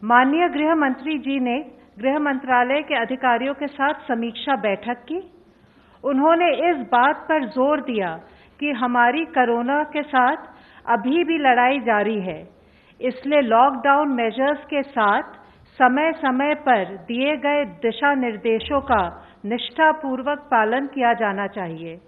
माननीय गृह मंत्री जी ने गृह मंत्रालय के अधिकारियों के साथ समीक्षा बैठक की। उन्होंने इस बात पर जोर दिया कि हमारी कोरोना के साथ अभी भी लड़ाई जारी है, इसलिए लॉकडाउन मेजर्स के साथ समय समय पर दिए गए दिशा निर्देशों का निष्ठापूर्वक पालन किया जाना चाहिए।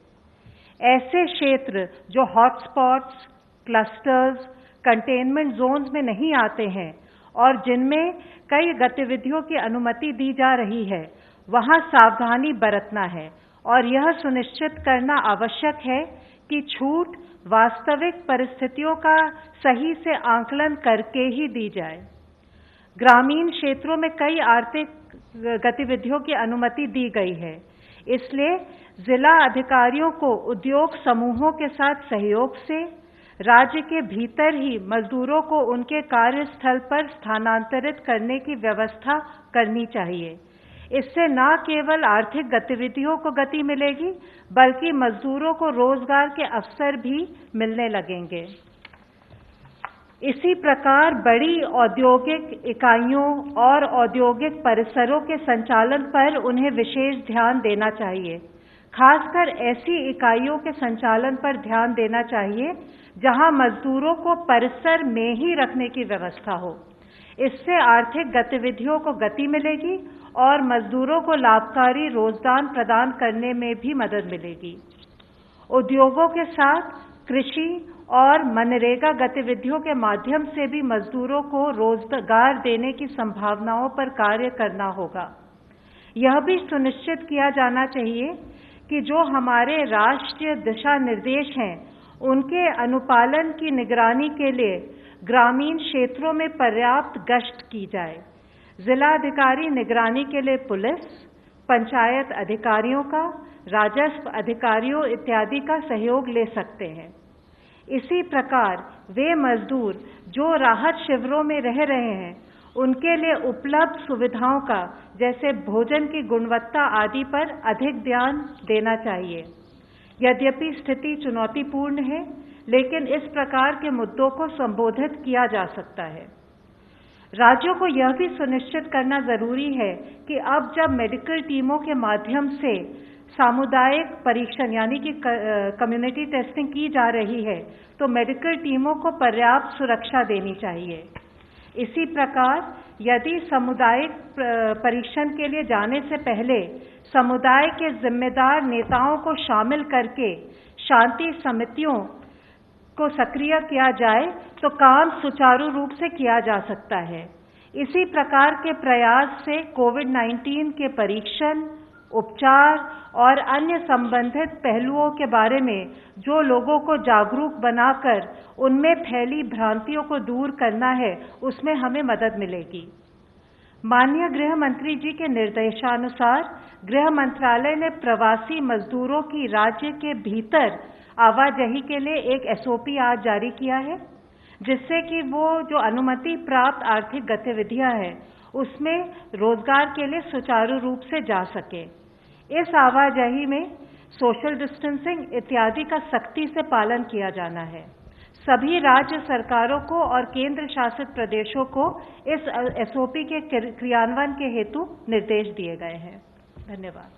ऐसे क्षेत्र जो हॉटस्पॉट्स, क्लस्टर्स, कंटेनमेंट जोन्स में नहीं आते हैं और जिनमें कई गतिविधियों की अनुमति दी जा रही है, वहां सावधानी बरतना है और यह सुनिश्चित करना आवश्यक है कि छूट वास्तविक परिस्थितियों का सही से आकलन करके ही दी जाए। ग्रामीण क्षेत्रों में कई आर्थिक गतिविधियों की अनुमति दी गई है, इसलिए जिला अधिकारियों को उद्योग समूहों के साथ सहयोग से राज्य के भीतर ही मजदूरों को उनके कार्यस्थल पर स्थानांतरित करने की व्यवस्था करनी चाहिए। इससे न केवल आर्थिक गतिविधियों को गति मिलेगी, बल्कि मजदूरों को रोजगार के अवसर भी मिलने लगेंगे। इसी प्रकार बड़ी औद्योगिक इकाइयों और औद्योगिक परिसरों के संचालन पर उन्हें विशेष ध्यान देना चाहिए। खासकर ऐसी इकाइयों के संचालन पर ध्यान देना चाहिए जहां मजदूरों को परिसर में ही रखने की व्यवस्था हो। इससे आर्थिक गतिविधियों को गति मिलेगी और मजदूरों को लाभकारी रोजगार प्रदान करने में भी मदद मिलेगी। उद्योगों के साथ कृषि और मनरेगा गतिविधियों के माध्यम से भी मजदूरों को रोजगार देने की संभावनाओं पर कार्य करना होगा। यह भी सुनिश्चित किया जाना चाहिए कि जो हमारे राष्ट्रीय दिशा निर्देश हैं, उनके अनुपालन की निगरानी के लिए ग्रामीण क्षेत्रों में पर्याप्त गश्त की जाए। जिलाधिकारी निगरानी के लिए पुलिस, पंचायत अधिकारियों का, राजस्व अधिकारियों इत्यादि का सहयोग ले सकते हैं। इसी प्रकार वे मजदूर जो राहत शिविरों में रह रहे हैं, उनके लिए उपलब्ध सुविधाओं का, जैसे भोजन की गुणवत्ता आदि पर अधिक ध्यान देना चाहिए। यद्यपि स्थिति चुनौतीपूर्ण है, लेकिन इस प्रकार के मुद्दों को संबोधित किया जा सकता है। राज्यों को यह भी सुनिश्चित करना जरूरी है कि अब जब मेडिकल टीमों के माध्यम से सामुदायिक परीक्षण यानी कि कम्युनिटी टेस्टिंग की जा रही है, तो मेडिकल टीमों को पर्याप्त सुरक्षा देनी चाहिए। इसी प्रकार यदि सामुदायिक परीक्षण के लिए जाने से पहले समुदाय के जिम्मेदार नेताओं को शामिल करके शांति समितियों को सक्रिय किया जाए, तो काम सुचारू रूप से किया जा सकता है। इसी प्रकार के प्रयास से कोविड-19 के परीक्षण, उपचार और अन्य संबंधित पहलुओं के बारे में जो लोगों को जागरूक बनाकर उनमें फैली भ्रांतियों को दूर करना है, उसमें हमें मदद मिलेगी। माननीय गृह मंत्री जी के निर्देशानुसार गृह मंत्रालय ने प्रवासी मजदूरों की राज्य के भीतर आवाजाही के लिए एक SOP आज जारी किया है, जिससे कि वो जो अनुमति प्राप्त आर्थिक गतिविधियां हैं, उसमें रोजगार के लिए सुचारू रूप से जा सके। इस आवाजाही में सोशल डिस्टेंसिंग इत्यादि का सख्ती से पालन किया जाना है। सभी राज्य सरकारों को और केंद्र शासित प्रदेशों को इस SOP के क्रियान्वयन के हेतु निर्देश दिए गए हैं। धन्यवाद।